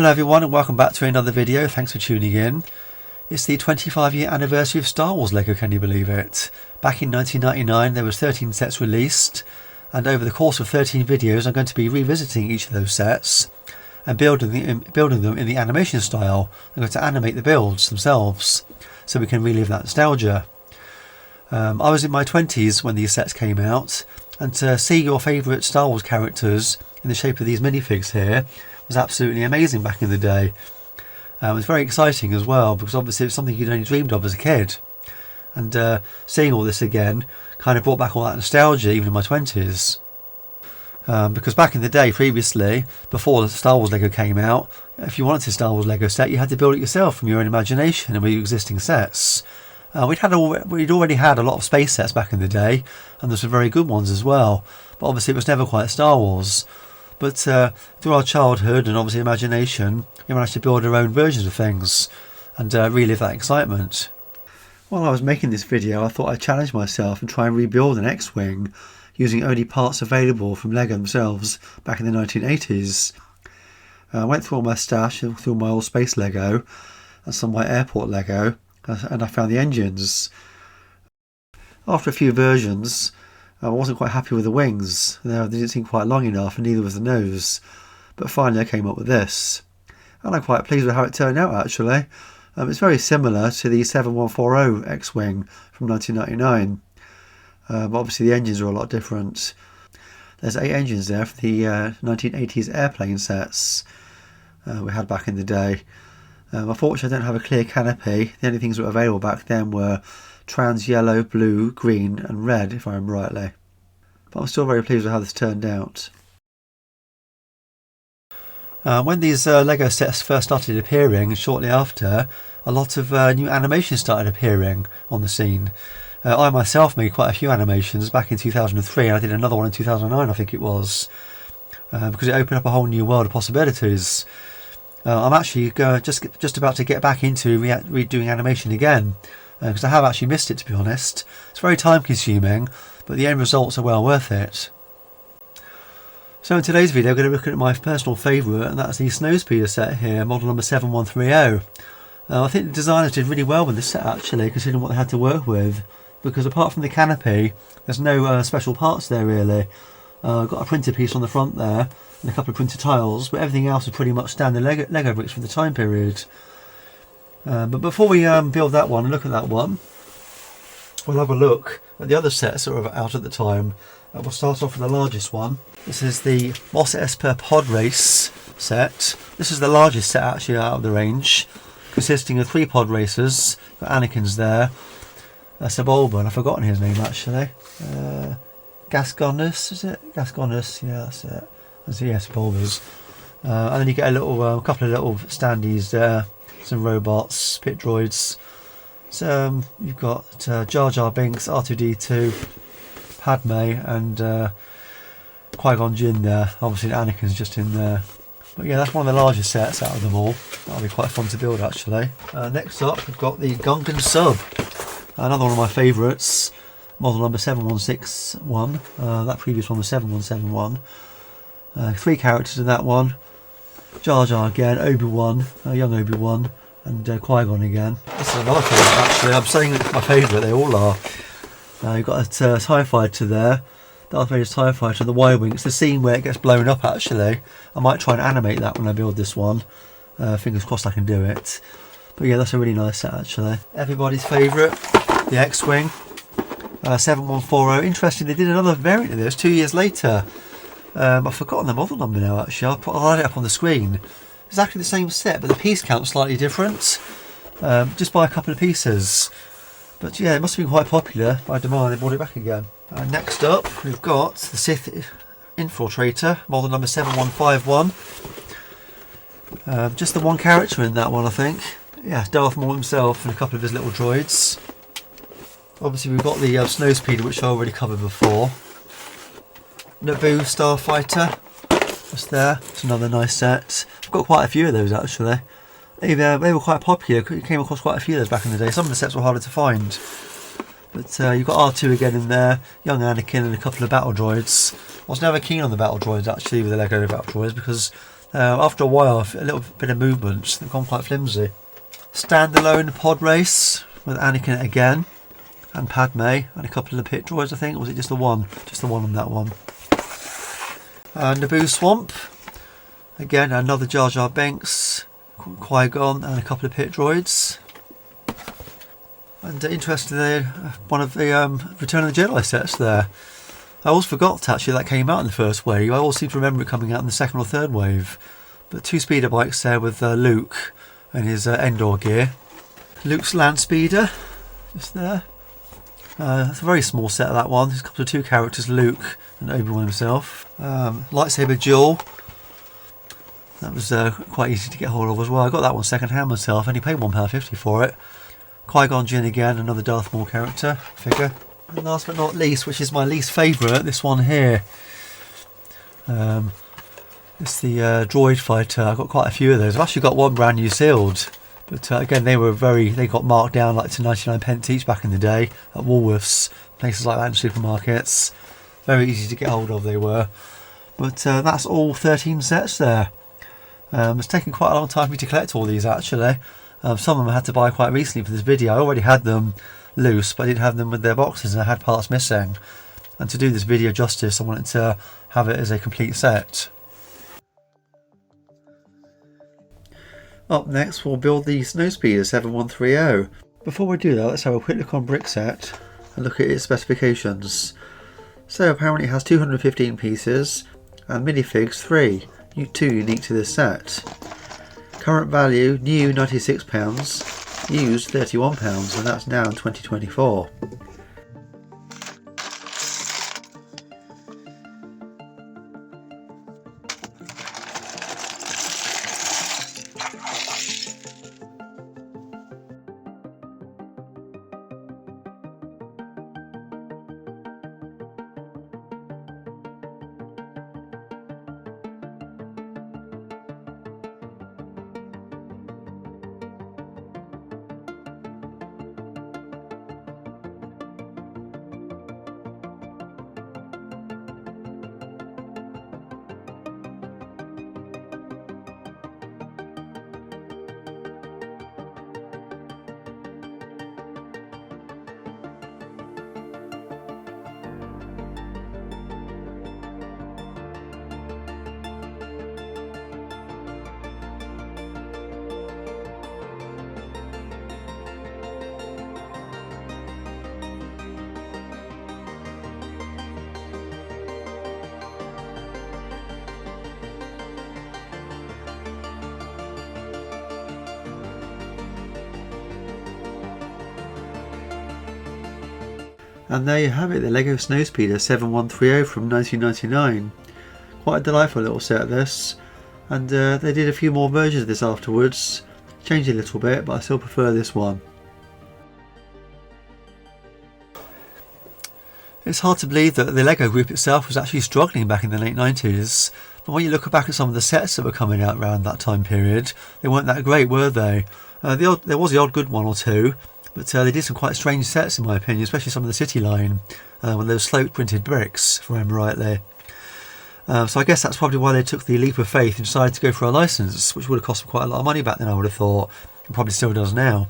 Hello everyone and welcome back to another video. Thanks for tuning in. It's the 25-year anniversary of Star Wars LEGO, can you believe it? Back in 1999 there was 13 sets released, and over the course of 13 videos I'm going to be revisiting each of those sets and building them in the animation style. I'm going to animate the builds themselves so we can relive that nostalgia. I was in my 20s when these sets came out, and to see your favourite Star Wars characters in the shape of these minifigs here was absolutely amazing back in the day. It was very exciting as well, because obviously it was something you'd only dreamed of as a kid, and seeing all this again kind of brought back all that nostalgia even in my 20s. Because back in the day previously, before the Star Wars LEGO came out, if you wanted a Star Wars LEGO set you had to build it yourself from your own imagination and with your existing sets. We'd already had a lot of space sets back in the day, and there's some very good ones as well, but obviously it was never quite Star Wars. But through our childhood and obviously imagination, we managed to build our own versions of things and relive that excitement. While I was making this video, I thought I'd challenge myself and try and rebuild an X-Wing using only parts available from LEGO themselves back in the 1980s. I went through all my stash, through my old space LEGO and some of my airport LEGO, and I found the engines. After a few versions, I wasn't quite happy with the wings. They didn't seem quite long enough, and neither was the nose. But finally I came up with this, and I'm quite pleased with how it turned out actually. It's very similar to the 7140 X-Wing from 1999, but obviously the engines are a lot different. There's 8 engines there for the 1980s airplane sets we had back in the day. Unfortunately I don't have a clear canopy. The only things that were available back then were trans yellow, blue, green and red, if I remember rightly. But I'm still very pleased with how this turned out. When these LEGO sets first started appearing, shortly after, a lot of new animations started appearing on the scene. I myself made quite a few animations back in 2003, and I did another one in 2009 I think it was, because it opened up a whole new world of possibilities. I'm actually just about to get back into redoing animation again, because I have actually missed it, to be honest. It's very time consuming, but the end results are well worth it. So in today's video I'm going to look at my personal favourite, and that's the Snowspeeder set here, model number 7130. I think the designers did really well with this set actually, considering what they had to work with, because apart from the canopy there's no special parts there really. I've got a printer piece on the front there and a couple of printer tiles, but everything else is pretty much standard Lego bricks from the time period. But before we build that one and look at that one, we'll have a look at the other sets that were out at the time. We'll start off with the largest one. This is the Mos Esper Pod Race set. This is the largest set actually out of the range, consisting of 3 pod racers. Got Anakin's there, Sebulba, and I've forgotten his name actually. Gasconus, is it? Gasconus, yeah, that's it. That's the Sebulba's. And then you get a couple of little standees there. Some robots, pit droids. So you've got Jar Jar Binks, R2-D2, Padme, and Qui-Gon Jinn there. Obviously Anakin's just in there. But yeah, that's one of the largest sets out of them all. That'll be quite fun to build actually. Next up we've got the Gungan Sub, another one of my favourites, model number 7161. That previous one was 7171. 3 characters in that one. Jar Jar again, Obi-Wan, young Obi-Wan, and Qui-Gon again. This is another favourite actually. I'm saying it's my favourite, they all are. You've got a TIE Fighter there, Darth Vader's TIE Fighter, and the Y-Wing. It's the scene where it gets blown up actually. I might try and animate that when I build this one. Fingers crossed I can do it. But yeah, that's a really nice set actually. Everybody's favourite, the X-Wing, 7140. Interesting, they did another variant of this 2 years later. I've forgotten the model number now actually. I'll line it up on the screen. Exactly the same set, but the piece count's slightly different, just by a couple of pieces. But yeah, it must have been quite popular. By demand they brought it back again. Next up we've got the Sith Infiltrator, model number 7151. Just the one character in that one I think. Yeah, Darth Maul himself and a couple of his little droids. Obviously we've got the Snowspeeder, which I already covered before. Naboo Starfighter, just there. It's another nice set. I've got quite a few of those actually. They were quite popular. You came across quite a few of those back in the day. Some of the sets were harder to find. But you've got R2 again in there, young Anakin and a couple of battle droids. I was never keen on the battle droids actually with the LEGO battle droids, because After a while, a little bit of movement, they've gone quite flimsy. Standalone pod race with Anakin again, and Padme, and a couple of the pit droids, I think. Or was it just the one? Just the one on that one. Naboo Swamp. Again, another Jar Jar Binks, Qui-Gon, and a couple of pit droids. And interestingly, one of the Return of the Jedi sets there. I always forgot actually that came out in the first wave. I always seem to remember it coming out in the second or third wave. But 2 speeder bikes there with Luke and his Endor gear. Luke's land speeder, just there. It's a very small set of that one. There's a couple of 2 characters, Luke and Obi-Wan himself. Lightsaber duel. That was quite easy to get hold of as well. I got that one second hand myself, only paid £1.50 for it. Qui-Gon Jinn again, another Darth Maul character figure. And last but not least, which is my least favourite, this one here. It's the droid fighter. I've got quite a few of those. I've actually got one brand new sealed. But again, they got marked down like to 99p each back in the day at Woolworths, places like that in supermarkets. Very easy to get hold of they were. But that's all 13 sets there. It's taken quite a long time for me to collect all these actually. Some of them I had to buy quite recently for this video. I already had them loose, but I didn't have them with their boxes and I had parts missing. And to do this video justice, I wanted to have it as a complete set. Up next, we'll build the Snowspeeder 7130. Before we do that, let's have a quick look on Brickset and look at its specifications. So apparently it has 215 pieces and minifigs 3, 2 unique to this set. Current value, new £96, used £31, and that's now in 2024. And there you have it, the LEGO Snowspeeder 7130 from 1999. Quite a delightful little set this, and they did a few more versions of this afterwards, changed it a little bit, but I still prefer this one. It's hard to believe that the LEGO group itself was actually struggling back in the late 90s, but when you look back at some of the sets that were coming out around that time period, they weren't that great, were they? There was the odd good one or two, but they did some quite strange sets in my opinion, especially some of the City line, with those sloped printed bricks, if I remember rightly. So I guess that's probably why they took the leap of faith and decided to go for a licence, which would have cost them quite a lot of money back then, I would have thought, and probably still does now.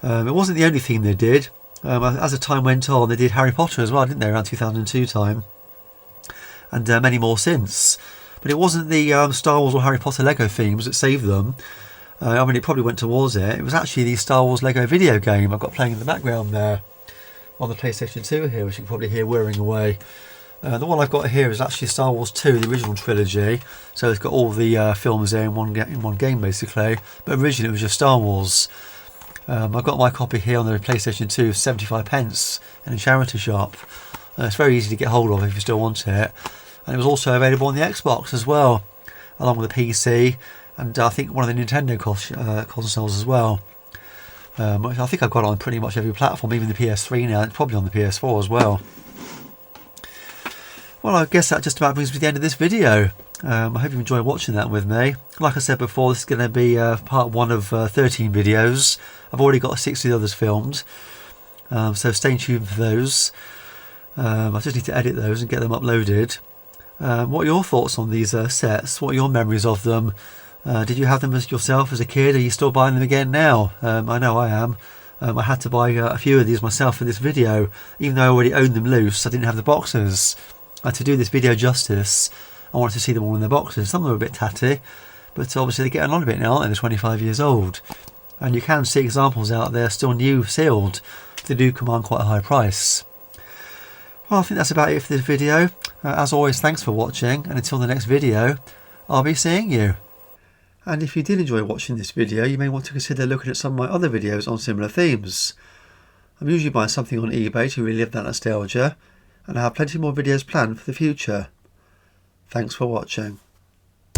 It wasn't the only theme they did. As the time went on, they did Harry Potter as well, didn't they, around 2002 time, and many more since. But it wasn't the Star Wars or Harry Potter Lego themes that saved them. I mean, it probably went towards it. It was actually the Star Wars Lego video game I've got playing in the background there on the PlayStation 2 here, which you can probably hear whirring away. The one I've got here is actually Star Wars 2, the original trilogy. So it's got all the films there in one game basically. But originally it was just Star Wars. I've got my copy here on the PlayStation 2 for 75p in a charity shop. It's very easy to get hold of if you still want it. And it was also available on the Xbox as well, along with the PC. And I think one of the Nintendo consoles as well. I think I've got it on pretty much every platform, even the PS3 now. It's probably on the PS4 as well. Well, I guess that just about brings me to the end of this video. I hope you enjoyed watching that with me. Like I said before, this is going to be part 1 of 13 videos. I've already got 60 others filmed, so stay tuned for those. I just need to edit those and get them uploaded. What are your thoughts on these sets? What are your memories of them? Did you have them yourself as a kid? Are you still buying them again now? I know I am. I had to buy a few of these myself for this video, even though I already owned them loose. I didn't have the boxes. To do this video justice, I wanted to see them all in their boxes. Some of them are a bit tatty, but obviously they're getting on a bit now, aren't they? They're 25 years old. And you can see examples out there still new, sealed. They do command quite a high price. Well, I think that's about it for this video. As always, thanks for watching, and until the next video, I'll be seeing you. And if you did enjoy watching this video, you may want to consider looking at some of my other videos on similar themes. I'm usually buying something on eBay to relive that nostalgia, and I have plenty more videos planned for the future. Thanks for watching.